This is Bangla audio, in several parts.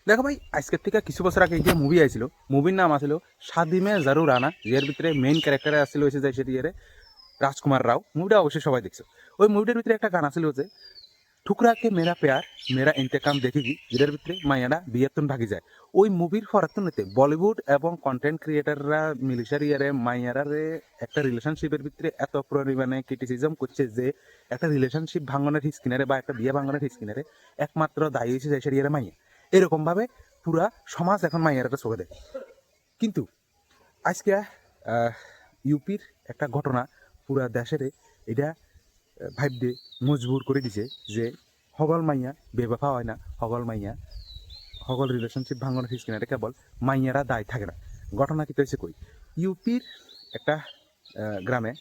দেখো ভাই, আজকের থেকে কিছু বছর আগে যে মুভি আইছিল, মুভির নাম আসছিল শাদি মে জরুর আনা, এর ভিতরে মেইন ক্যারেক্টারে আসছিল হচ্ছে যে সেটি রাজকুমার রাও। মুভিটা অবশ্যই সবাই দেখছো। ওই মুভিটার ভিতরে একটা গান আসছিল যে ঠুকরা কে মেরা প্যার মেরা ইন্তেকাম দেখেগি, যেটার ভিতরে মাইয়ারা বিয়েতন ভাগি যায়। ওই মুভির ফরাতুনতে বলিউড এবং কন্টেন্ট ক্রিয়েটাররা মিলিশার মাইয়ারারে একটা রিলেশনশিপের ভিতরে এত পরিমাণে ক্রিটিসিজম করছে যে একটা রিলেশনশিপ ভাঙনের হিসকিনারে বা একটা বিয়ে ভাঙনের হিসকিনারে একমাত্র দায়ী হয়েছে যে সেটি মাইয়া। এরকম ভাবে পুরা সমাজ এখন মাইয়ারাটা চোখে দেয়। কিন্তু আজকে ইউপির একটা ঘটনা পুরা দেশের এটা ভাইবদে মজবুর করে দিছে যে হগল মাইয়া বেবাফা হয় না, হগল রিলেশনশিপ ভাঙনের হিসকিনারে কেবল মাইয়ারা দায় থাকে না। ঘটনা কি হয়েছে কই, ইউপির একটা গ্রামে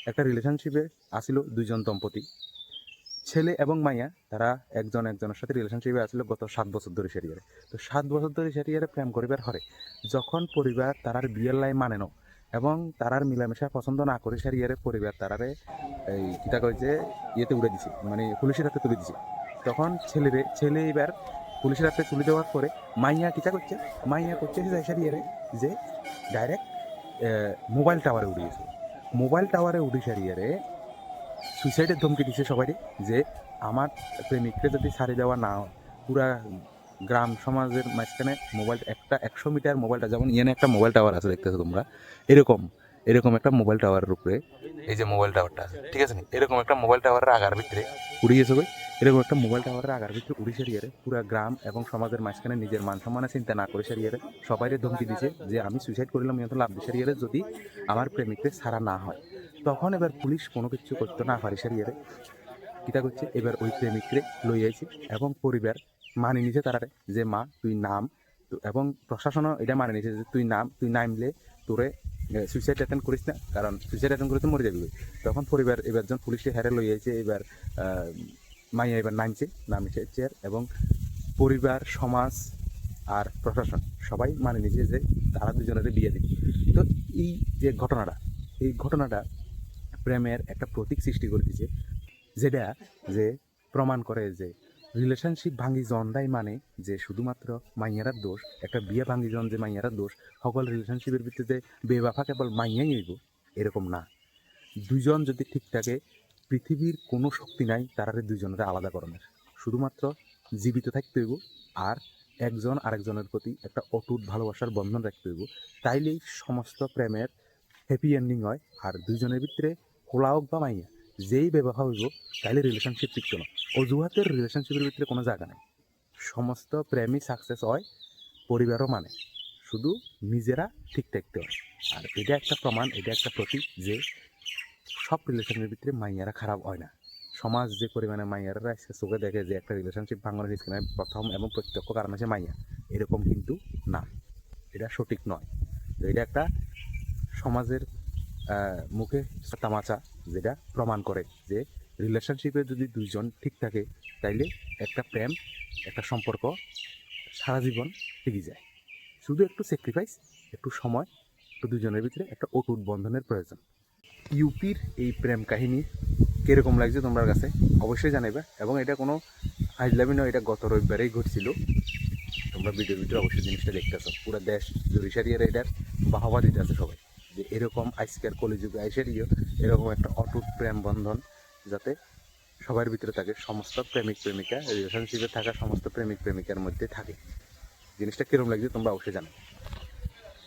একটা রিলেশনশিপে আসিল দুইজন দম্পতি, ছেলে এবং মাইয়া। তারা একজন একজনের সাথে রিলেশনশিপে আসছিল গত 7 বছর ধরে সেরিয়ারে। তো 7 বছর ধরে সেরিয়ারে প্রেম করিবার হরে যখন পরিবার তারার বিয়ের লাই মানে ন এবং তারার মিলামেশা পছন্দ না করে সেরিয়ারে পরিবার তারারে এই কিতা কয় যে ইয়েতে উড়ে দিছে, মানে পুলিশের হাতে তুলে দিছে। তখন ছেলে এবার পুলিশের হাতে তুলে দেওয়ার পরে মাইয়া কিতা করছে, সেরিয়ারে যে ডাইরেক্ট মোবাইল টাওয়ারে উড়িয়েছে। মোবাইল টাওয়ারে উঠে সেরিয়ারে সুইসাইডের ধমকি দিছে সবাই, যে আমার প্রেমিককে যদি ছাড়ি দেওয়া না হয় পুরা গ্রাম সমাজের মাঝখানে মোবাইল একটা 100 মিটার মোবাইলটা, যেমন ইয়েনে একটা মোবাইল টাওয়ার আছে দেখতেছো তোমরা, এরকম এরকম একটা মোবাইল টাওয়ারের উপরে এই যে মোবাইল টাওয়ারটা আছে, ঠিক আছে নি, এরকম একটা মোবাইল টাওয়ারের আগার ভিতরে উড়িয়েছে ভাই। এরকম একটা মোবাইল টাওয়ারের আগার ভিতরে উড়ি সারিয়ে পুরা গ্রাম এবং সমাজের মাঝখানে নিজের মান সম্মানে চিন্তা না করে সারিয়ে সবাই ধমকি দিছে যে আমি সুইসাইড করলাম লাভ সারিয়ে যদি আমার প্রেমিককে ছাড়া না হয়। তখন এবার পুলিশ কোনো কিছু করতে না পারি সারিয়ে কিতা করছে, এবার ওই প্রেমিকরে লই আইছে এবং পরিবার মানি নিছে তারারে যে মা তুই নাম, এবং প্রশাসনও এটা মানে নিছে যে তুই নামলে তোরে সুইসাইড অ্যাটেন্ড করিস না, কারণ সুইসাইড অ্যাটেন্ড করে তো মরে যাবি। তখন পরিবার এবার যখন পুলিশে হেরে লই আইছে, এবার মাইয়া এবার নামছে এবং পরিবার সমাজ আর প্রশাসন সবাই মানে নিছে যে তারা দুজনের বিয়ে দিবে। তো এই যে ঘটনাটা প্রেমের একটা প্রতীক সৃষ্টি করে দিছে, যেটা যে প্রমাণ করে যে রিলেশনশিপ ভাঙি জনটাই মানে যে শুধুমাত্র মাইয়ারার দোষ, একটা বিয়ে ভাঙি জন যে মাইয়ারার দোষ, সকল রিলেশনশিপের ভিতরে যে বেবাফা কেবল মাইয়াই হইব এরকম না। দুইজন যদি ঠিক থাকে, পৃথিবীর কোনো শক্তি নাই তারারে দুইজনের আলাদা করণের, শুধুমাত্র জীবিত থাকতে হইব আর একজন আরেকজনের প্রতি একটা অটুট ভালোবাসার বন্ধন রাখতে হইব। তাইলেই সমস্ত প্রেমের হ্যাপি এন্ডিং হয়। আর দুইজনের ভিতরে খোলা হোক বা মাইয়া যেই ব্যবহার হইব তাইলে রিলেশনশিপ টিকত না। অজুহাতের রিলেশনশিপের ভিতরে কোনো জায়গা নেই। সমস্ত প্রেমই সাকসেস হয়, পরিবারও মানে, শুধু নিজেরা ঠিক থাকতে হয়। আর এটা একটা প্রমাণ, এটা একটা প্রতীক যে সব রিলেশনের ভিতরে মাইয়ারা খারাপ হয় না। সমাজ যে পরিমাণে মাইয়ারা আজকে চোখে দেখে যে একটা রিলেশনশিপ ভাঙানোর পিছনে প্রথম এবং প্রত্যক্ষ কারণ আছে মাইয়া, এরকম কিন্তু না, এটা সঠিক নয়। তো এটা একটা সমাজের মুখে তামাচা, যেটা প্রমাণ করে যে রিলেশনশিপে যদি দুইজন ঠিক থাকে তাইলে একটা প্রেম, একটা সম্পর্ক সারা জীবন টিকে যায়। শুধু একটু স্যাক্রিফাইস, একটু সময়, একটু দুজনের ভিতরে একটা অটুট বন্ধনের প্রয়োজন। ইউপির এই প্রেম কাহিনী কীরকম লাগছে তোমার কাছে অবশ্যই জানাবে, এবং এটা কোনো ফাইজলামি নয়, এটা গত রবিবারেই ঘটছিল। তোমরা ভিডিওর ভিতরে অবশ্যই জিনিসটা দেখতেছো, পুরো দেশ জুড়ে সারিয়ে এটার বাহবা দিতে আছে সবাই, যে এরকম আজকের কলিযুগে আইসারিও এরকম একটা অটুট প্রেম বন্ধন যাতে সবার ভিতরে থাকে, সমস্ত প্রেমিক প্রেমিকা রিলেশনশিপে থাকা সমস্ত প্রেমিক প্রেমিকার মধ্যে থাকে। জিনিসটা কীরকম লাগছে তোমরা অবশ্যই জানো।